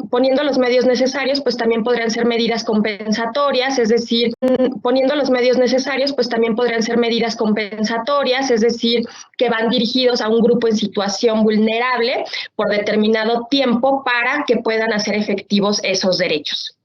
poniendo los medios necesarios, pues también podrían ser medidas compensatorias, es decir, poniendo los medios necesarios, pues también podrían ser medidas compensatorias, es decir, que van dirigidos a un grupo en situación vulnerable por determinado tiempo para que puedan hacer efectivos esos derechos.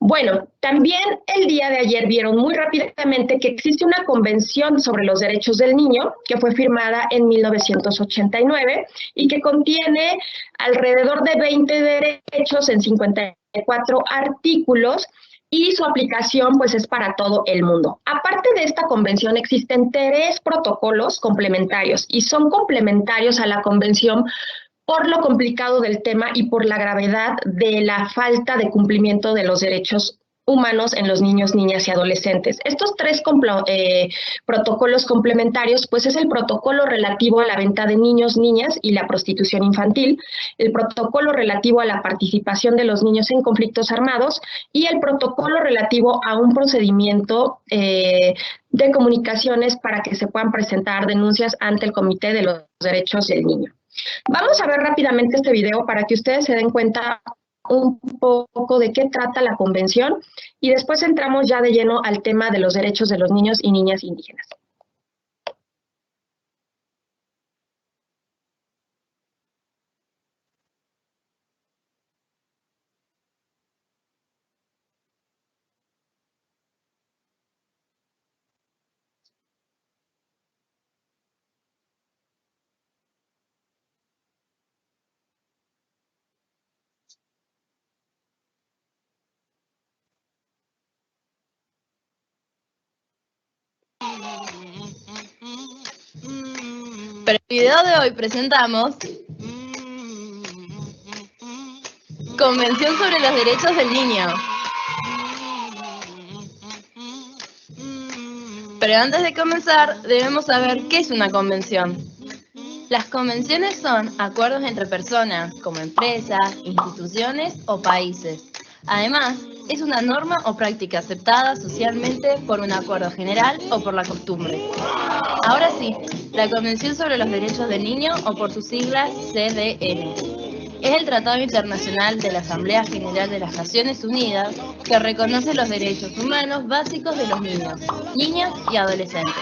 Bueno, también el día de ayer vieron muy rápidamente que existe una convención sobre los derechos del niño que fue firmada en 1989 y que contiene alrededor de 20 derechos en 54 artículos y su aplicación pues es para todo el mundo. Aparte de esta convención existen 3 protocolos complementarios y son complementarios a la convención por lo complicado del tema y por la gravedad de la falta de cumplimiento de los derechos humanos en los niños, niñas y adolescentes. Estos 3 protocolos complementarios, pues es el protocolo relativo a la venta de niños, niñas y la prostitución infantil, el protocolo relativo a la participación de los niños en conflictos armados y el protocolo relativo a un procedimiento de comunicaciones para que se puedan presentar denuncias ante el Comité de los Derechos del Niño. Vamos a ver rápidamente este video para que ustedes se den cuenta un poco de qué trata la convención y después entramos ya de lleno al tema de los derechos de los niños y niñas indígenas. Para el video de hoy presentamos Convención sobre los Derechos del Niño. Pero antes de comenzar, debemos saber qué es una convención. Las convenciones son acuerdos entre personas, como empresas, instituciones o países. Además, es una norma o práctica aceptada socialmente por un acuerdo general o por la costumbre. Ahora sí, la Convención sobre los Derechos del Niño, o por sus siglas CDN. Es el Tratado Internacional de la Asamblea General de las Naciones Unidas que reconoce los derechos humanos básicos de los niños, niñas y adolescentes.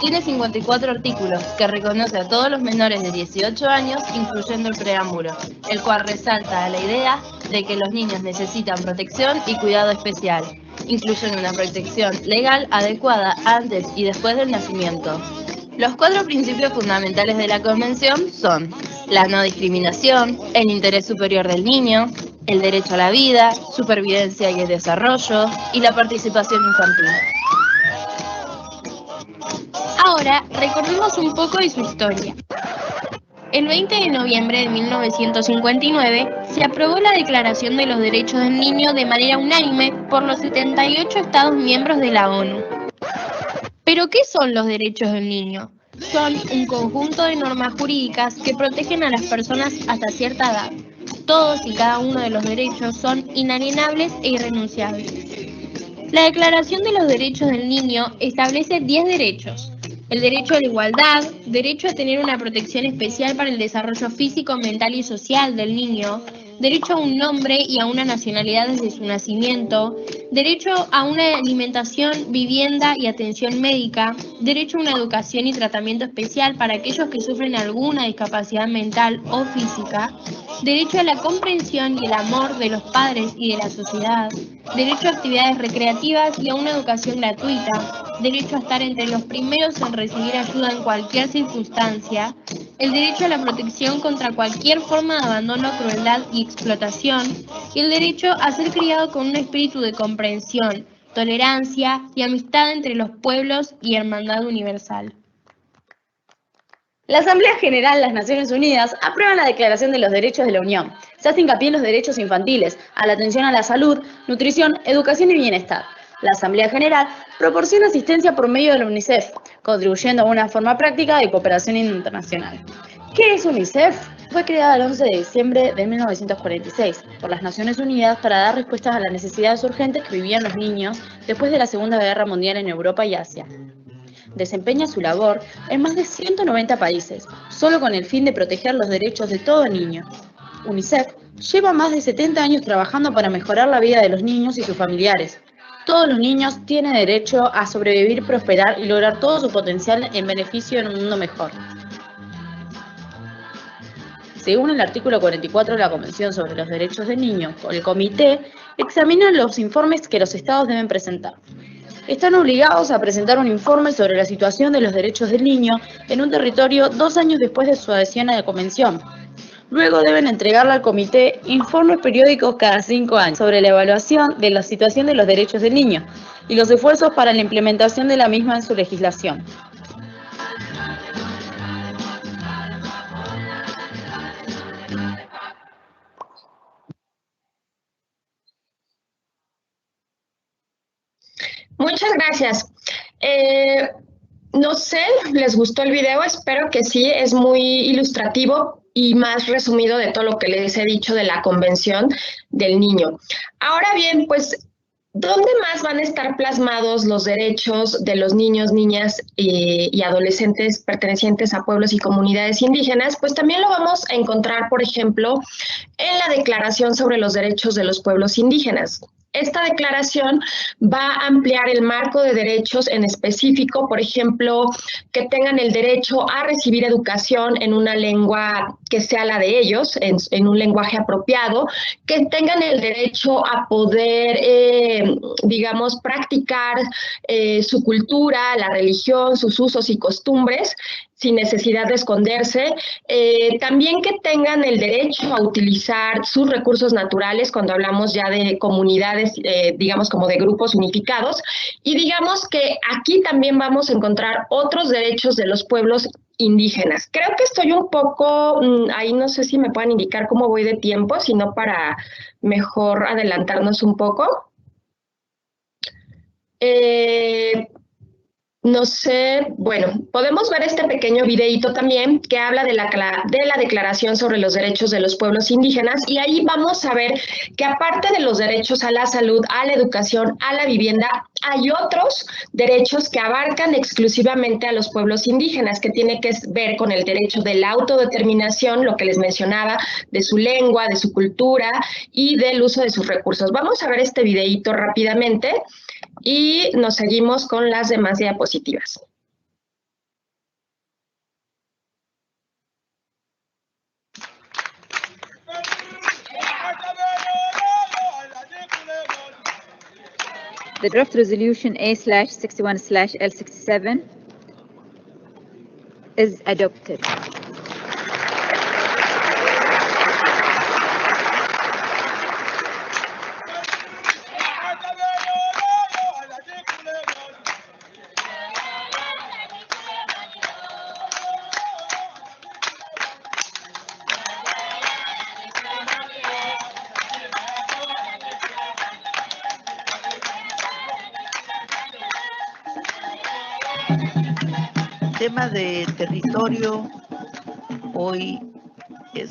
Tiene 54 artículos que reconoce a todos los menores de 18 años, incluyendo el preámbulo, el cual resalta la idea de que los niños necesitan protección y cuidado especial, incluyendo una protección legal adecuada antes y después del nacimiento. Los 4 principios fundamentales de la Convención son la no discriminación, el interés superior del niño, el derecho a la vida, supervivencia y el desarrollo, y la participación infantil. Ahora, recordemos un poco de su historia. El 20 de noviembre de 1959 se aprobó la Declaración de los Derechos del Niño de manera unánime por los 78 Estados miembros de la ONU. ¿Pero qué son los derechos del niño? Son un conjunto de normas jurídicas que protegen a las personas hasta cierta edad. Todos y cada uno de los derechos son inalienables e irrenunciables. La Declaración de los Derechos del Niño establece 10 derechos. El derecho a la igualdad, derecho a tener una protección especial para el desarrollo físico, mental y social del niño, derecho a un nombre y a una nacionalidad desde su nacimiento, derecho a una alimentación, vivienda y atención médica, derecho a una educación y tratamiento especial para aquellos que sufren alguna discapacidad mental o física, derecho a la comprensión y el amor de los padres y de la sociedad, derecho a actividades recreativas y a una educación gratuita, derecho a estar entre los primeros en recibir ayuda en cualquier circunstancia, el derecho a la protección contra cualquier forma de abandono, crueldad y explotación, y el derecho a ser criado con un espíritu de comprensión, tolerancia y amistad entre los pueblos y hermandad universal. La Asamblea General de las Naciones Unidas aprueba la Declaración de los Derechos de la Unión. Se hace hincapié en los derechos infantiles, a la atención a la salud, nutrición, educación y bienestar. La Asamblea General proporciona asistencia por medio de la UNICEF, contribuyendo a una forma práctica de cooperación internacional. ¿Qué es UNICEF? Fue creada el 11 de diciembre de 1946 por las Naciones Unidas para dar respuestas a las necesidades urgentes que vivían los niños después de la Segunda Guerra Mundial en Europa y Asia. Desempeña su labor en más de 190 países, solo con el fin de proteger los derechos de todo niño. UNICEF lleva más de 70 años trabajando para mejorar la vida de los niños y sus familiares. Todos los niños tienen derecho a sobrevivir, prosperar y lograr todo su potencial en beneficio de un mundo mejor. Según el artículo 44 de la Convención sobre los Derechos del Niño, el Comité examina los informes que los Estados deben presentar. Están obligados a presentar un informe sobre la situación de los derechos del niño en un territorio 2 años después de su adhesión a la Convención. Luego deben entregarle al Comité informes periódicos cada 5 años sobre la evaluación de la situación de los derechos del niño y los esfuerzos para la implementación de la misma en su legislación. Muchas gracias. No sé, ¿les gustó el video? Espero que sí, es muy ilustrativo y más resumido de todo lo que les he dicho de la Convención del Niño. Ahora bien, pues, ¿dónde más van a estar plasmados los derechos de los niños, niñas y adolescentes pertenecientes a pueblos y comunidades indígenas? Pues también lo vamos a encontrar, por ejemplo, en la Declaración sobre los Derechos de los Pueblos Indígenas. Esta declaración va a ampliar el marco de derechos en específico, por ejemplo, que tengan el derecho a recibir educación en una lengua que sea la de ellos, en un lenguaje apropiado, que tengan el derecho a poder, digamos, practicar su cultura, la religión, sus usos y costumbres, sin necesidad de esconderse, también que tengan el derecho a utilizar sus recursos naturales cuando hablamos ya de comunidades, digamos como de grupos unificados, y digamos que aquí también vamos a encontrar otros derechos de los pueblos indígenas. Creo que estoy un poco, ahí no sé si me pueden indicar cómo voy de tiempo, sino para mejor adelantarnos un poco. No sé, bueno, podemos ver este pequeño videíto también que habla de la Declaración sobre los Derechos de los Pueblos Indígenas, y ahí vamos a ver que aparte de los derechos a la salud, a la educación, a la vivienda, hay otros derechos que abarcan exclusivamente a los pueblos indígenas, que tiene que ver con el derecho de la autodeterminación, lo que les mencionaba, de su lengua, de su cultura y del uso de sus recursos. Vamos a ver este videíto rápidamente y nos seguimos con las demás diapositivas. The draft resolution A/61/L67 is adopted. Temas de territorio hoy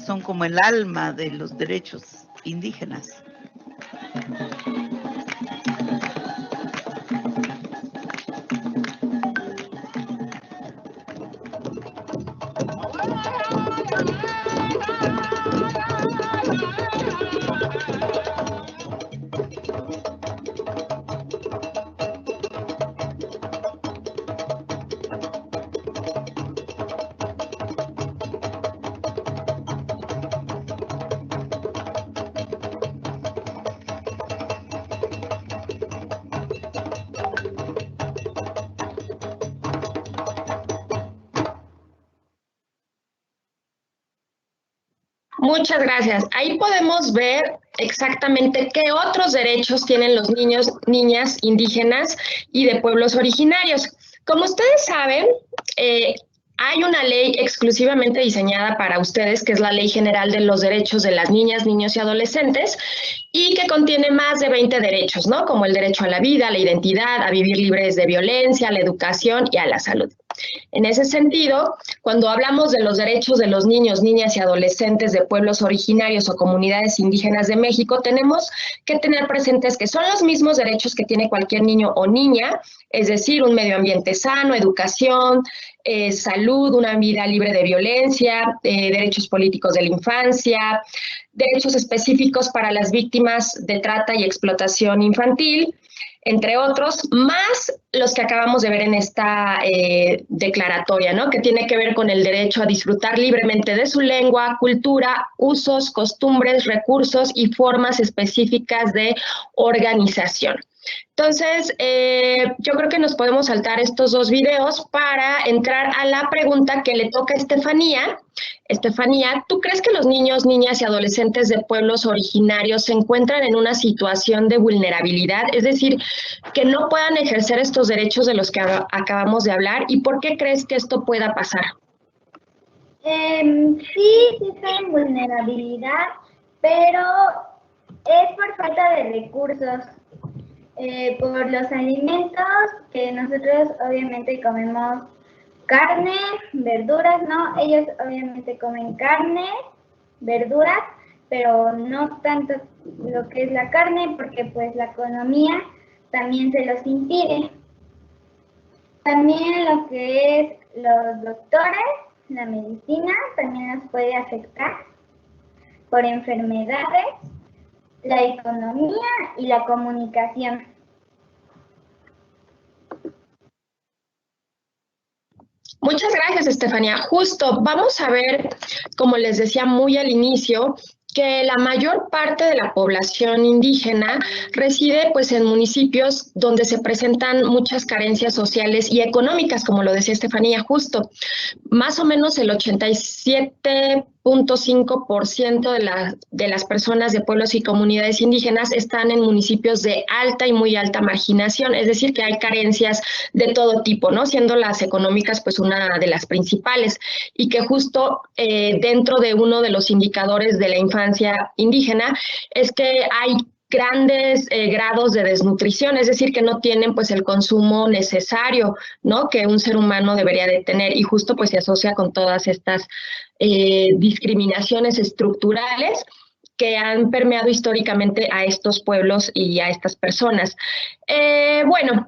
son como el alma de los derechos indígenas. Muchas gracias. Ahí podemos ver exactamente qué otros derechos tienen los niños, niñas indígenas y de pueblos originarios. Como ustedes saben, hay una ley exclusivamente diseñada para ustedes, que es la Ley General de los Derechos de las Niñas, Niños y Adolescentes, y que contiene más de 20 derechos, ¿no? Como el derecho a la vida, a la identidad, a vivir libres de violencia, a la educación y a la salud. En ese sentido, cuando hablamos de los derechos de los niños, niñas y adolescentes de pueblos originarios o comunidades indígenas de México, tenemos que tener presentes que son los mismos derechos que tiene cualquier niño o niña, es decir, un medio ambiente sano, educación, salud, una vida libre de violencia, derechos políticos de la infancia, derechos específicos para las víctimas de trata y explotación infantil, entre otros, más los que acabamos de ver en esta declaratoria, ¿no? Que tiene que ver con el derecho a disfrutar libremente de su lengua, cultura, usos, costumbres, recursos y formas específicas de organización. Entonces, yo creo que nos podemos saltar estos dos videos para entrar a la pregunta que le toca a Estefanía. Estefanía, ¿tú crees que los niños, niñas y adolescentes de pueblos originarios se encuentran en una situación de vulnerabilidad? Es decir, que no puedan ejercer estos derechos de los que acabamos de hablar. ¿Y por qué crees que esto pueda pasar? Sí está en vulnerabilidad, pero es por falta de recursos. Por los alimentos que nosotros obviamente comemos carne, verduras, ¿no? Ellos obviamente comen carne, verduras, pero no tanto lo que es la carne porque pues la economía también se los impide. También lo que es los doctores, la medicina también nos puede afectar por enfermedades, la economía y la comunicación. Muchas gracias, Estefanía. Justo, vamos a ver, como les decía muy al inicio, que la mayor parte de la población indígena reside pues en municipios donde se presentan muchas carencias sociales y económicas, como lo decía Estefanía, justo. Más o menos el 87.5% de las personas de pueblos y comunidades indígenas están en municipios de alta y muy alta marginación, es decir, que hay carencias de todo tipo, ¿no? Siendo las económicas pues una de las principales, y que justo dentro de uno de los indicadores de la infancia indígena es que hay grandes grados de desnutrición, es decir, que no tienen pues el consumo necesario, ¿no? Que un ser humano debería de tener, y justo pues se asocia con todas estas discriminaciones estructurales que han permeado históricamente a estos pueblos y a estas personas. Bueno,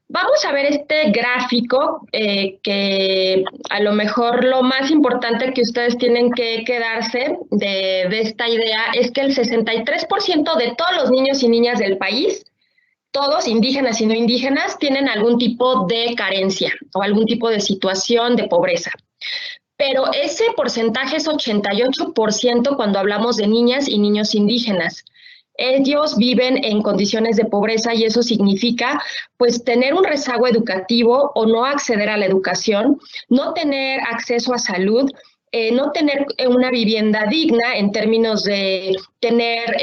vamos a ver este gráfico que a lo mejor lo más importante que ustedes tienen que quedarse de esta idea es que el 63% de todos los niños y niñas del país, todos indígenas y no indígenas, tienen algún tipo de carencia o algún tipo de situación de pobreza. Pero ese porcentaje es 88% cuando hablamos de niñas y niños indígenas. Ellos viven en condiciones de pobreza y eso significa pues tener un rezago educativo o no acceder a la educación, no tener acceso a salud, no tener una vivienda digna en términos de tener,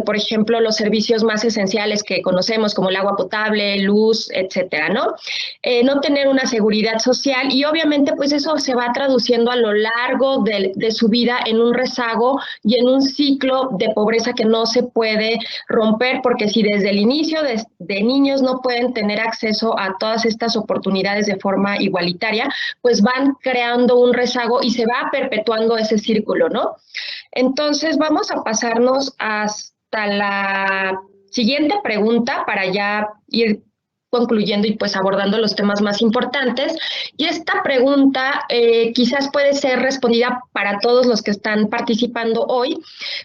por ejemplo, los servicios más esenciales que conocemos como el agua potable, luz, etcétera, ¿no? No tener una seguridad social y obviamente pues eso se va traduciendo a lo largo de su vida en un rezago y en un ciclo de pobreza que no se puede romper, porque si desde el inicio de niños no pueden tener acceso a todas estas oportunidades de forma igualitaria, pues van creando un rezago y se va perpetuando ese círculo, ¿no? Entonces vamos a pasarnos hasta la siguiente pregunta para ya ir concluyendo y pues abordando los temas más importantes. Y esta pregunta quizás puede ser respondida para todos los que están participando hoy.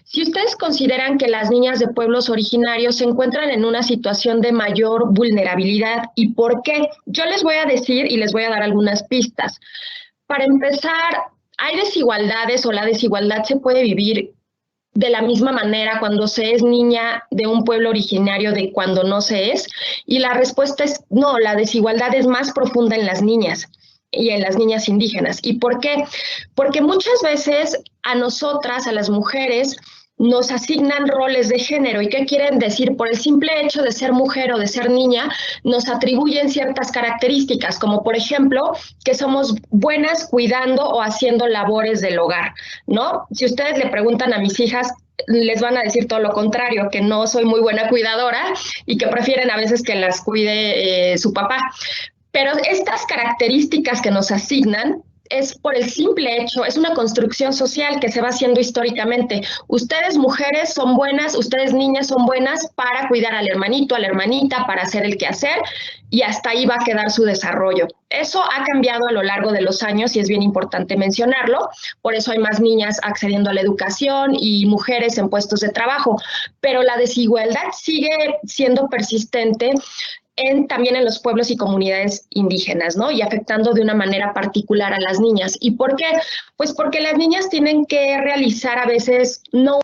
Si ustedes consideran que las niñas de pueblos originarios se encuentran en una situación de mayor vulnerabilidad, ¿y por qué? Yo les voy a decir y les voy a dar algunas pistas. Para empezar, hay desigualdades o la desigualdad se puede vivir de la misma manera cuando se es niña de un pueblo originario de cuando no se es? Y la respuesta es no, la desigualdad es más profunda en las niñas y en las niñas indígenas. ¿Y por qué? Porque muchas veces a nosotras, a las mujeres, nos asignan roles de género. ¿Y qué quieren decir? Por el simple hecho de ser mujer o de ser niña, nos atribuyen ciertas características, como por ejemplo, que somos buenas cuidando o haciendo labores del hogar, ¿no? Si ustedes le preguntan a mis hijas, les van a decir todo lo contrario, que no soy muy buena cuidadora y que prefieren a veces que las cuide su papá. Pero estas características que nos asignan es por el simple hecho, es una construcción social que se va haciendo históricamente. Ustedes mujeres son buenas, ustedes niñas son buenas para cuidar al hermanito, a la hermanita, para hacer el quehacer, y hasta ahí va a quedar su desarrollo. Eso ha cambiado a lo largo de los años y es bien importante mencionarlo. Por eso hay más niñas accediendo a la educación y mujeres en puestos de trabajo. Pero la desigualdad sigue siendo persistente también en los pueblos y comunidades indígenas, ¿no? Y afectando de una manera particular a las niñas. ¿Y por qué? Pues porque las niñas tienen que realizar a veces no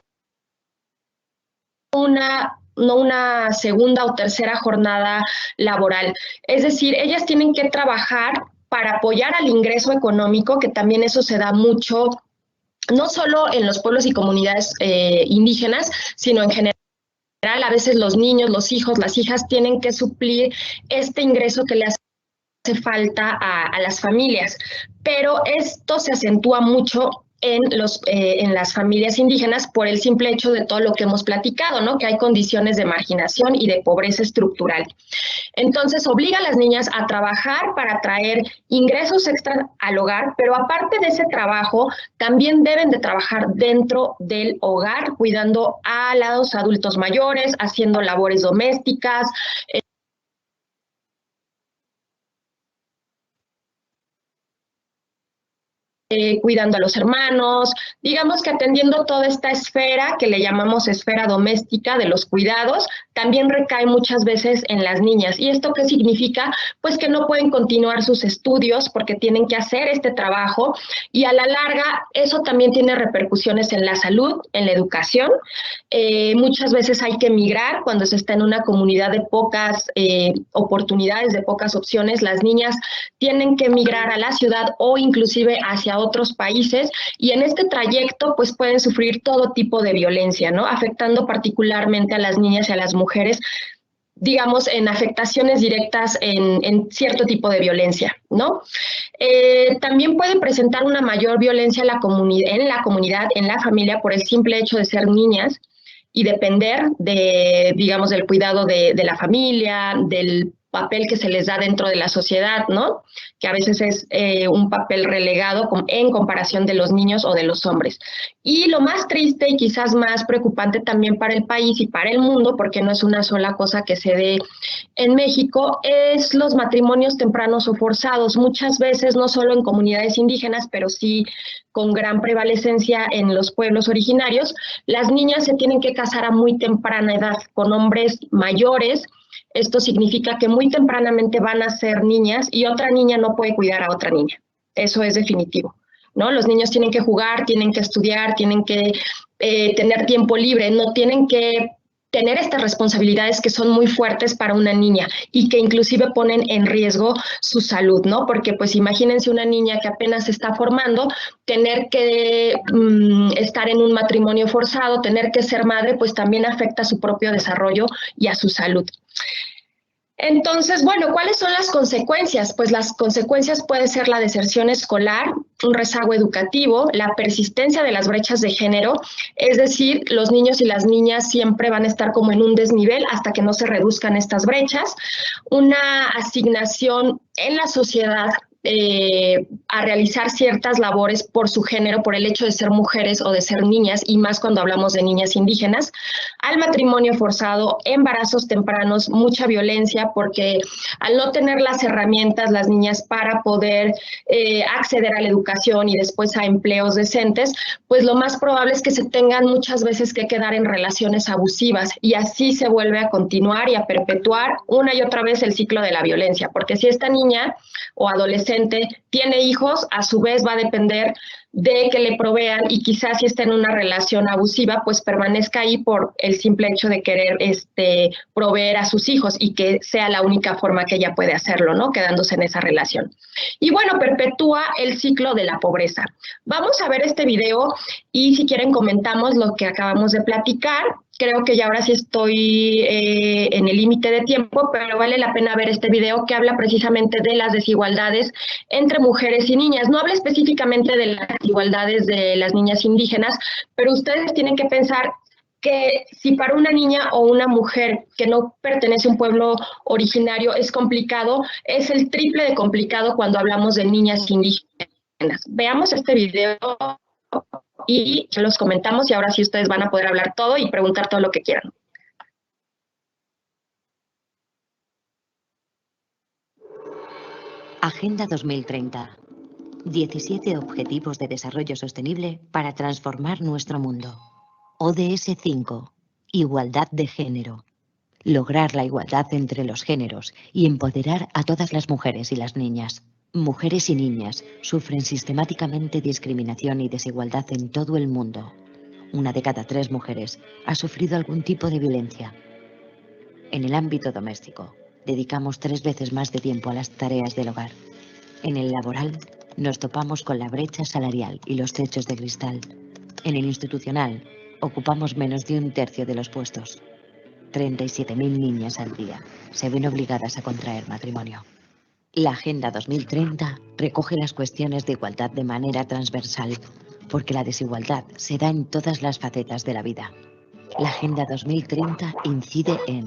una segunda o tercera jornada laboral. Es decir, ellas tienen que trabajar para apoyar al ingreso económico, que también eso se da mucho, no solo en los pueblos y comunidades indígenas, sino en general. A veces los niños, los hijos, las hijas tienen que suplir este ingreso que le hace falta a las familias, pero esto se acentúa mucho en las familias indígenas por el simple hecho de todo lo que hemos platicado, ¿no? Que hay condiciones de marginación y de pobreza estructural. Entonces, obliga a las niñas a trabajar para traer ingresos extra al hogar, pero aparte de ese trabajo, también deben de trabajar dentro del hogar, cuidando a los adultos mayores, haciendo labores domésticas, cuidando a los hermanos, digamos que atendiendo toda esta esfera que le llamamos esfera doméstica de los cuidados, también recae muchas veces en las niñas. ¿Y esto qué significa? Pues que no pueden continuar sus estudios porque tienen que hacer este trabajo y a la larga eso también tiene repercusiones en la salud, en la educación. Muchas veces hay que emigrar cuando se está en una comunidad de pocas oportunidades, de pocas opciones. Las niñas tienen que emigrar a la ciudad o inclusive hacia otros países y en este trayecto pues pueden sufrir todo tipo de violencia, ¿no? Afectando particularmente a las niñas y a las mujeres, digamos, en afectaciones directas en cierto tipo de violencia, ¿no? También pueden presentar una mayor violencia en la comunidad, en la familia, por el simple hecho de ser niñas y depender de, digamos, del cuidado de la familia, del papel que se les da dentro de la sociedad, ¿no? Que a veces es un papel relegado en comparación de los niños o de los hombres. Y lo más triste y quizás más preocupante también para el país y para el mundo, porque no es una sola cosa que se dé en México, es los matrimonios tempranos o forzados. Muchas veces, no solo en comunidades indígenas, pero sí con gran prevalecencia en los pueblos originarios, las niñas se tienen que casar a muy temprana edad con hombres mayores. Esto significa que muy tempranamente van a ser niñas y otra niña no puede cuidar a otra niña. Eso es definitivo, ¿no? Los niños tienen que jugar, tienen que estudiar, tienen que tener tiempo libre, no tienen que tener estas responsabilidades que son muy fuertes para una niña y que inclusive ponen en riesgo su salud, ¿no? Porque pues imagínense una niña que apenas se está formando, tener que estar en un matrimonio forzado, tener que ser madre, pues también afecta a su propio desarrollo y a su salud. Entonces, bueno, ¿cuáles son las consecuencias? Pues las consecuencias pueden ser la deserción escolar, un rezago educativo, la persistencia de las brechas de género, es decir, los niños y las niñas siempre van a estar como en un desnivel hasta que no se reduzcan estas brechas, una asignación en la sociedad a realizar ciertas labores por su género, por el hecho de ser mujeres o de ser niñas, y más cuando hablamos de niñas indígenas, al matrimonio forzado, embarazos tempranos, mucha violencia, porque al no tener las herramientas las niñas para poder acceder a la educación y después a empleos decentes, pues lo más probable es que se tengan muchas veces que quedar en relaciones abusivas y así se vuelve a continuar y a perpetuar una y otra vez el ciclo de la violencia, porque si esta niña o adolescente tiene hijos, a su vez va a depender de que le provean y quizás si está en una relación abusiva, pues permanezca ahí por el simple hecho de querer proveer a sus hijos y que sea la única forma que ella puede hacerlo, ¿no? Quedándose en esa relación. Y bueno, perpetúa el ciclo de la pobreza. Vamos a ver este video y si quieren comentamos lo que acabamos de platicar. Creo que ya ahora sí estoy en el límite de tiempo, pero vale la pena ver este video que habla precisamente de las desigualdades entre mujeres y niñas. No habla específicamente de las desigualdades de las niñas indígenas, pero ustedes tienen que pensar que si para una niña o una mujer que no pertenece a un pueblo originario es complicado, es el triple de complicado cuando hablamos de niñas indígenas. Veamos este video y se los comentamos y ahora sí ustedes van a poder hablar todo y preguntar todo lo que quieran. Agenda 2030. 17 Objetivos de Desarrollo Sostenible para transformar nuestro mundo. ODS 5. Igualdad de género. Lograr la igualdad entre los géneros y empoderar a todas las mujeres y las niñas. Mujeres y niñas sufren sistemáticamente discriminación y desigualdad en todo el mundo. 1 de cada 3 mujeres ha sufrido algún tipo de violencia. En el ámbito doméstico, dedicamos 3 veces más de tiempo a las tareas del hogar. En el laboral, nos topamos con la brecha salarial y los techos de cristal. En el institucional, ocupamos menos de 1/3 de los puestos. 37.000 niñas al día se ven obligadas a contraer matrimonio. La Agenda 2030 recoge las cuestiones de igualdad de manera transversal, porque la desigualdad se da en todas las facetas de la vida. La Agenda 2030 incide en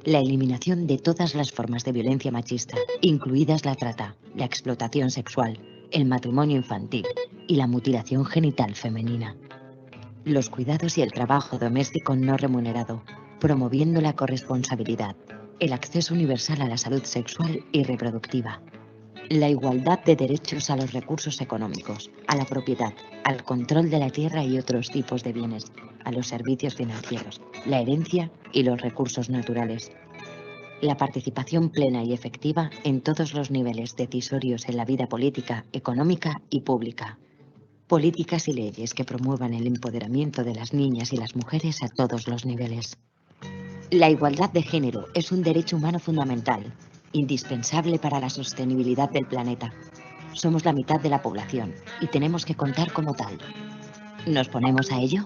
la eliminación de todas las formas de violencia machista, incluidas la trata, la explotación sexual, el matrimonio infantil y la mutilación genital femenina. Los cuidados y el trabajo doméstico no remunerado, promoviendo la corresponsabilidad, el acceso universal a la salud sexual y reproductiva, la igualdad de derechos a los recursos económicos, a la propiedad, al control de la tierra y otros tipos de bienes, a los servicios financieros, la herencia y los recursos naturales. La participación plena y efectiva en todos los niveles decisorios en la vida política, económica y pública. Políticas y leyes que promuevan el empoderamiento de las niñas y las mujeres a todos los niveles. La igualdad de género es un derecho humano fundamental, indispensable para la sostenibilidad del planeta. Somos la mitad de la población y tenemos que contar como tal. ¿Nos ponemos a ello?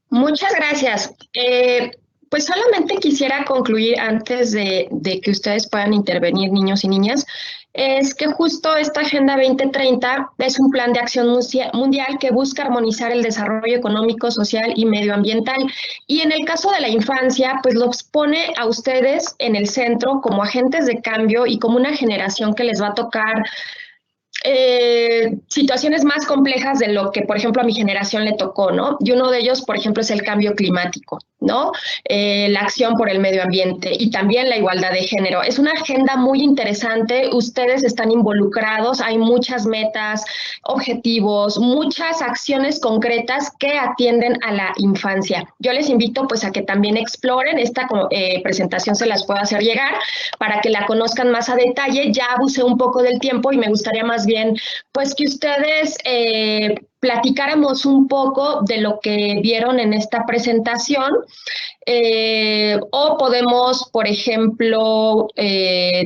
Muchas gracias. Pues solamente quisiera concluir antes de que ustedes puedan intervenir, niños y niñas, es que justo esta Agenda 2030 es un plan de acción mundial que busca armonizar el desarrollo económico, social y medioambiental. Y en el caso de la infancia, pues los pone a ustedes en el centro como agentes de cambio y como una generación que les va a tocar situaciones más complejas de lo que, por ejemplo, a mi generación le tocó, ¿no? Y uno de ellos, por ejemplo, es el cambio climático, ¿no? La acción por el medio ambiente y también la igualdad de género. Es una agenda muy interesante, ustedes están involucrados, hay muchas metas, objetivos, muchas acciones concretas que atienden a la infancia. Yo les invito pues a que también exploren, esta presentación se las puedo hacer llegar para que la conozcan más a detalle. Ya abusé un poco del tiempo y me gustaría más bien pues que ustedes platicáramos un poco de lo que vieron en esta presentación, o podemos, por ejemplo,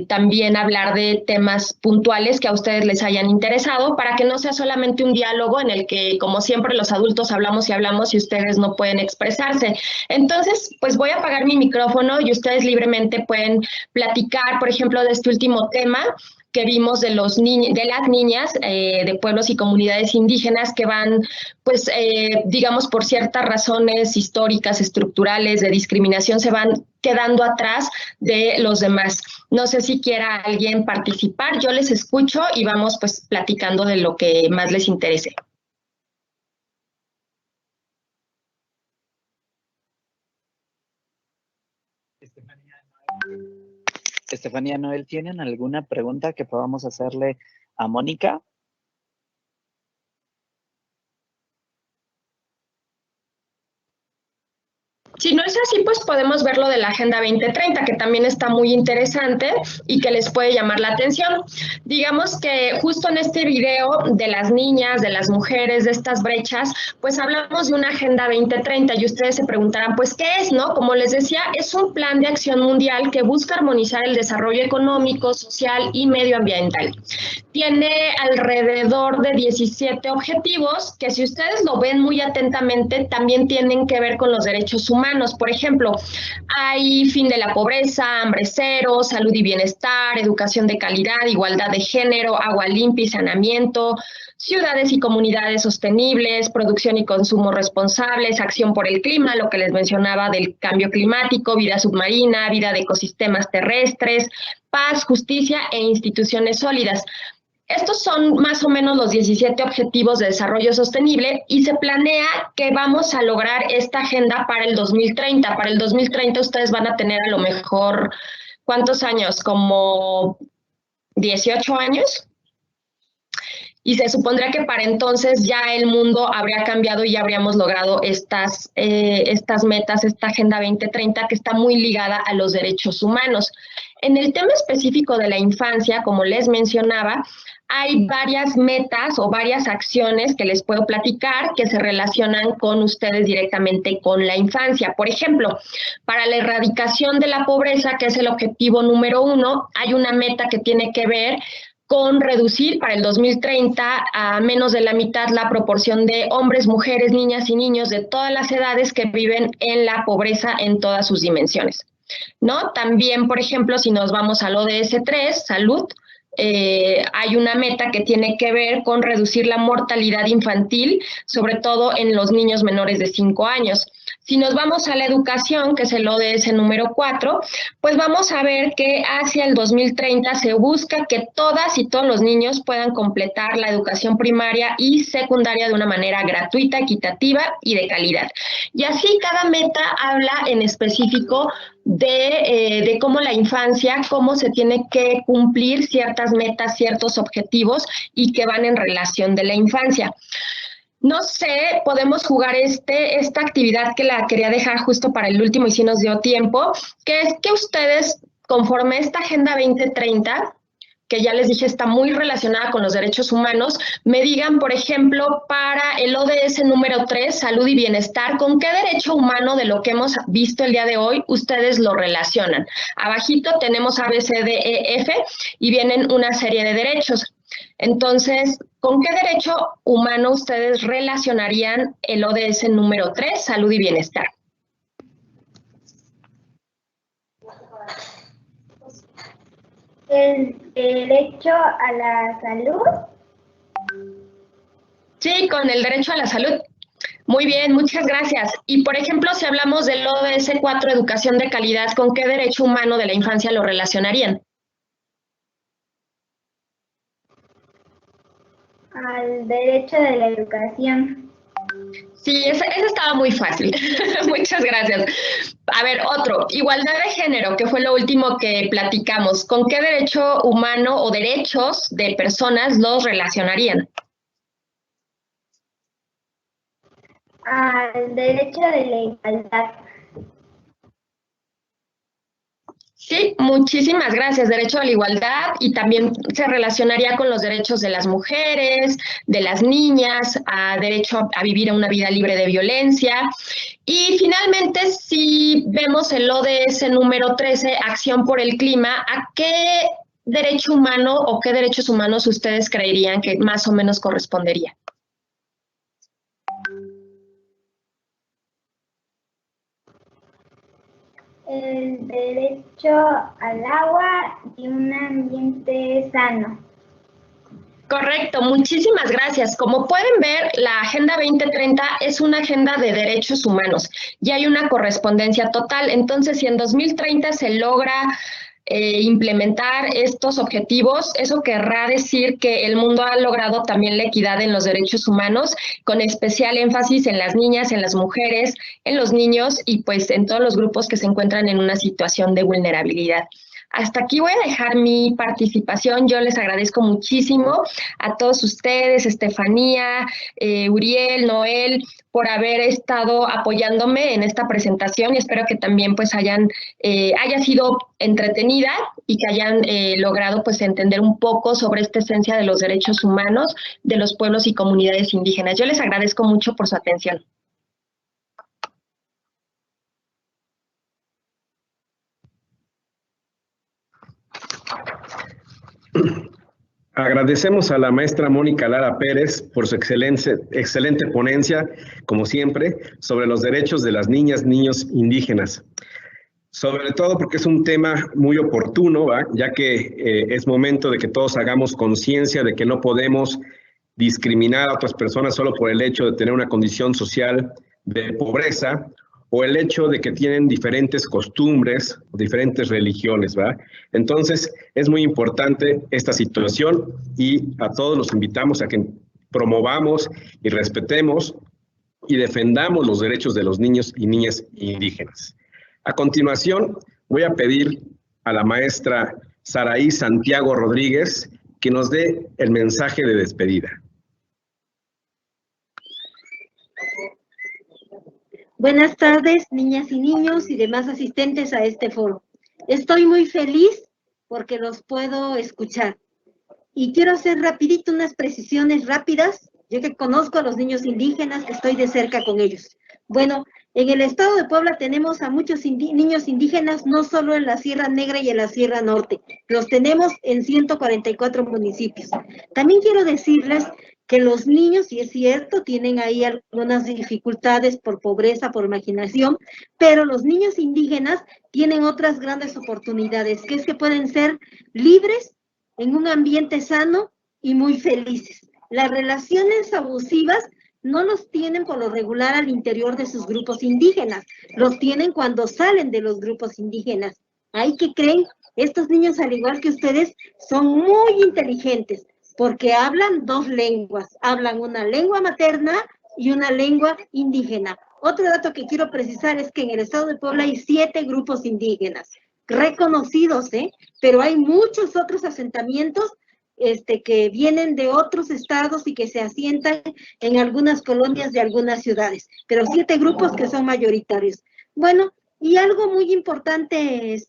también hablar de temas puntuales que a ustedes les hayan interesado, para que no sea solamente un diálogo en el que, como siempre, los adultos hablamos y ustedes no pueden expresarse. Entonces, pues voy a apagar mi micrófono y ustedes libremente pueden platicar, por ejemplo, de este último tema que vimos de las niñas de pueblos y comunidades indígenas que van, pues, digamos, por ciertas razones históricas, estructurales, de discriminación, se van quedando atrás de los demás. No sé si quiera alguien participar, yo les escucho y vamos, pues, platicando de lo que más les interese. Estefanía Noel, ¿tienen alguna pregunta que podamos hacerle a Mónica? Si no es así, pues podemos ver lo de la Agenda 2030, que también está muy interesante y que les puede llamar la atención. Digamos que justo en este video de las niñas, de las mujeres, de estas brechas, pues hablamos de una Agenda 2030 y ustedes se preguntarán, pues, ¿qué es, no? Como les decía, es un plan de acción mundial que busca armonizar el desarrollo económico, social y medioambiental. tiene alrededor de 17 objetivos que, si ustedes lo ven muy atentamente, también tienen que ver con los derechos humanos. Por ejemplo, hay fin de la pobreza, hambre cero, salud y bienestar, educación de calidad, igualdad de género, agua limpia y saneamiento, ciudades y comunidades sostenibles, producción y consumo responsables, acción por el clima, lo que les mencionaba del cambio climático, vida submarina, vida de ecosistemas terrestres, paz, justicia e instituciones sólidas. Estos son más o menos los 17 objetivos de desarrollo sostenible y se planea que vamos a lograr esta agenda para el 2030. Para el 2030 ustedes van a tener a lo mejor, ¿cuántos años? Como 18 años. Y se supondrá que para entonces ya el mundo habría cambiado y ya habríamos logrado estas metas, esta Agenda 2030, que está muy ligada a los derechos humanos. En el tema específico de la infancia, como les mencionaba, hay varias metas o varias acciones que les puedo platicar que se relacionan con ustedes directamente con la infancia. Por ejemplo, para la erradicación de la pobreza, que es el objetivo número 1, hay una meta que tiene que ver con reducir para el 2030 a menos de la mitad la proporción de hombres, mujeres, niñas y niños de todas las edades que viven en la pobreza en todas sus dimensiones, ¿no? También, por ejemplo, si nos vamos al ODS 3, salud, hay una meta que tiene que ver con reducir la mortalidad infantil, sobre todo en los niños menores de 5 años. Si nos vamos a la educación, que es el ODS número 4, pues vamos a ver que hacia el 2030 se busca que todas y todos los niños puedan completar la educación primaria y secundaria de una manera gratuita, equitativa y de calidad. Y así cada meta habla en específico de cómo la infancia, cómo se tiene que cumplir ciertas metas, ciertos objetivos y que van en relación de la infancia. No sé, podemos jugar esta actividad que la quería dejar justo para el último y si nos dio tiempo, que es que ustedes, conforme a esta Agenda 2030, que ya les dije está muy relacionada con los derechos humanos, me digan, por ejemplo, para el ODS número 3, salud y bienestar, ¿con qué derecho humano de lo que hemos visto el día de hoy ustedes lo relacionan? Abajito tenemos A, B, C, D, E, F y vienen una serie de derechos. Entonces, ¿con qué derecho humano ustedes relacionarían el ODS número 3, salud y bienestar? El derecho a la salud. Sí, con el derecho a la salud. Muy bien, muchas gracias. Y, por ejemplo, si hablamos del ODS 4, educación de calidad, ¿con qué derecho humano de la infancia lo relacionarían? Al derecho de la educación. Sí, ese estaba muy fácil. Muchas gracias. A ver, otro. Igualdad de género, que fue lo último que platicamos. ¿Con qué derecho humano o derechos de personas los relacionarían? Al derecho de la igualdad. Sí, muchísimas gracias. Derecho a la igualdad y también se relacionaría con los derechos de las mujeres, de las niñas, a derecho a vivir una vida libre de violencia. Y finalmente, si vemos el ODS número 13, acción por el clima, ¿a qué derecho humano o qué derechos humanos ustedes creerían que más o menos correspondería? El derecho al agua y un ambiente sano. Correcto, muchísimas gracias. Como pueden ver, la Agenda 2030 es una agenda de derechos humanos y hay una correspondencia total. Entonces, si en 2030 se logra implementar estos objetivos, eso querrá decir que el mundo ha logrado también la equidad en los derechos humanos, con especial énfasis en las niñas, en las mujeres, en los niños y pues en todos los grupos que se encuentran en una situación de vulnerabilidad. Hasta aquí voy a dejar mi participación. Yo les agradezco muchísimo a todos ustedes, Estefanía, Uriel, Noel, por haber estado apoyándome en esta presentación y espero que también pues haya sido entretenida y que hayan logrado pues entender un poco sobre esta esencia de los derechos humanos de los pueblos y comunidades indígenas. Yo les agradezco mucho por su atención. Agradecemos a la maestra Mónica Lara Pérez por su excelente ponencia, como siempre, sobre los derechos de las niñas, niños indígenas. Sobre todo porque es un tema muy oportuno, ¿va? Ya que es momento de que todos hagamos conciencia de que no podemos discriminar a otras personas solo por el hecho de tener una condición social de pobreza o el hecho de que tienen diferentes costumbres, diferentes religiones, ¿va? Entonces, es muy importante esta situación y a todos los invitamos a que promovamos y respetemos y defendamos los derechos de los niños y niñas indígenas. A continuación, voy a pedir a la maestra Saraí Santiago Rodríguez que nos dé el mensaje de despedida. Buenas tardes, niñas y niños y demás asistentes a este foro. Estoy muy feliz porque los puedo escuchar. Y quiero hacer rapidito unas precisiones rápidas, yo que conozco a los niños indígenas, que estoy de cerca con ellos. Bueno, en el estado de Puebla tenemos a muchos niños indígenas, no solo en la Sierra Negra y en la Sierra Norte, los tenemos en 144 municipios. También quiero decirles que los niños, y es cierto, tienen ahí algunas dificultades por pobreza, por marginación, pero los niños indígenas tienen otras grandes oportunidades, que es que pueden ser libres en un ambiente sano y muy felices. Las relaciones abusivas no los tienen por lo regular al interior de sus grupos indígenas, los tienen cuando salen de los grupos indígenas. ¿Ahí qué creen? Estos niños, al igual que ustedes, son muy inteligentes, porque hablan dos lenguas, hablan una lengua materna y una lengua indígena. Otro dato que quiero precisar es que en el estado de Puebla hay 7 grupos indígenas, reconocidos, pero hay muchos otros asentamientos que vienen de otros estados y que se asientan en algunas colonias de algunas ciudades, pero 7 grupos que son mayoritarios. Bueno, y algo muy importante,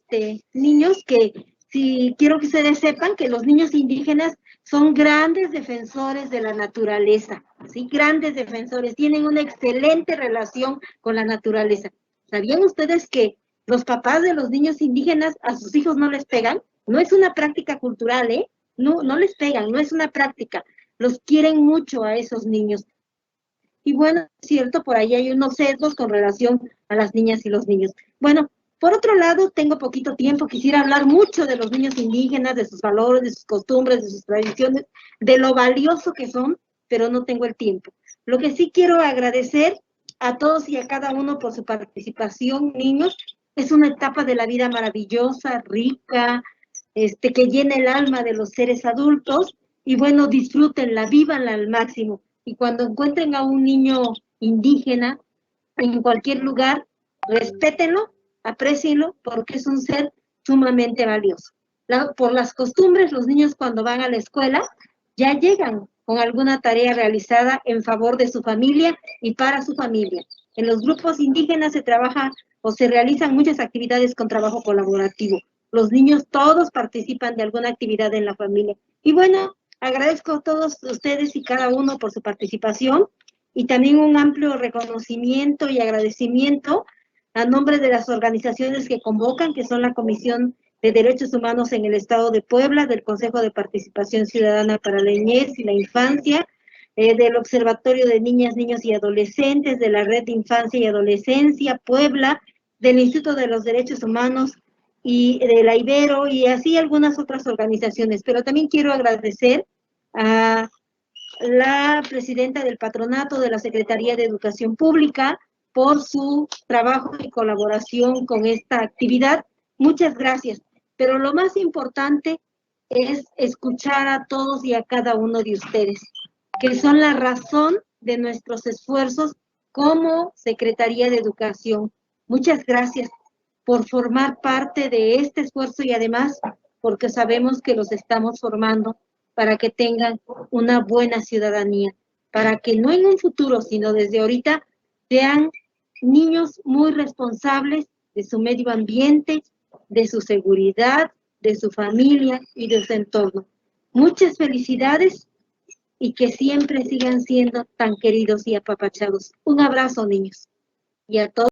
niños, que si quiero que ustedes sepan que los niños indígenas son grandes defensores de la naturaleza, ¿sí? Grandes defensores, tienen una excelente relación con la naturaleza. ¿Sabían ustedes que los papás de los niños indígenas a sus hijos no les pegan? No es una práctica cultural, No les pegan, no es una práctica. Los quieren mucho a esos niños. Y bueno, es cierto, por ahí hay unos sesgos con relación a las niñas y los niños. Bueno, por otro lado, tengo poquito tiempo, quisiera hablar mucho de los niños indígenas, de sus valores, de sus costumbres, de sus tradiciones, de lo valioso que son, pero no tengo el tiempo. Lo que sí quiero agradecer a todos y a cada uno por su participación, niños. Es una etapa de la vida maravillosa, rica, que llena el alma de los seres adultos, y bueno, disfrútenla, vívanla al máximo. Y cuando encuentren a un niño indígena en cualquier lugar, respétenlo, aprécienlo, porque es un ser sumamente valioso. Por las costumbres, los niños cuando van a la escuela ya llegan con alguna tarea realizada en favor de su familia y para su familia. En los grupos indígenas se trabaja o se realizan muchas actividades con trabajo colaborativo. Los niños todos participan de alguna actividad en la familia. Y bueno, agradezco a todos ustedes y cada uno por su participación y también un amplio reconocimiento y agradecimiento a nombre de las organizaciones que convocan, que son la Comisión de Derechos Humanos en el Estado de Puebla, del Consejo de Participación Ciudadana para la Niñez y la Infancia, del Observatorio de Niñas, Niños y Adolescentes, de la Red de Infancia y Adolescencia Puebla, del Instituto de los Derechos Humanos y de la Ibero, y así algunas otras organizaciones. Pero también quiero agradecer a la presidenta del patronato de la Secretaría de Educación Pública por su trabajo y colaboración con esta actividad. Muchas gracias. Pero lo más importante es escuchar a todos y a cada uno de ustedes, que son la razón de nuestros esfuerzos como Secretaría de Educación. Muchas gracias por formar parte de este esfuerzo y además porque sabemos que los estamos formando para que tengan una buena ciudadanía, para que no en un futuro, sino desde ahorita, sean niños muy responsables de su medio ambiente, de su seguridad, de su familia y de su entorno. Muchas felicidades y que siempre sigan siendo tan queridos y apapachados. Un abrazo, niños, y a todos.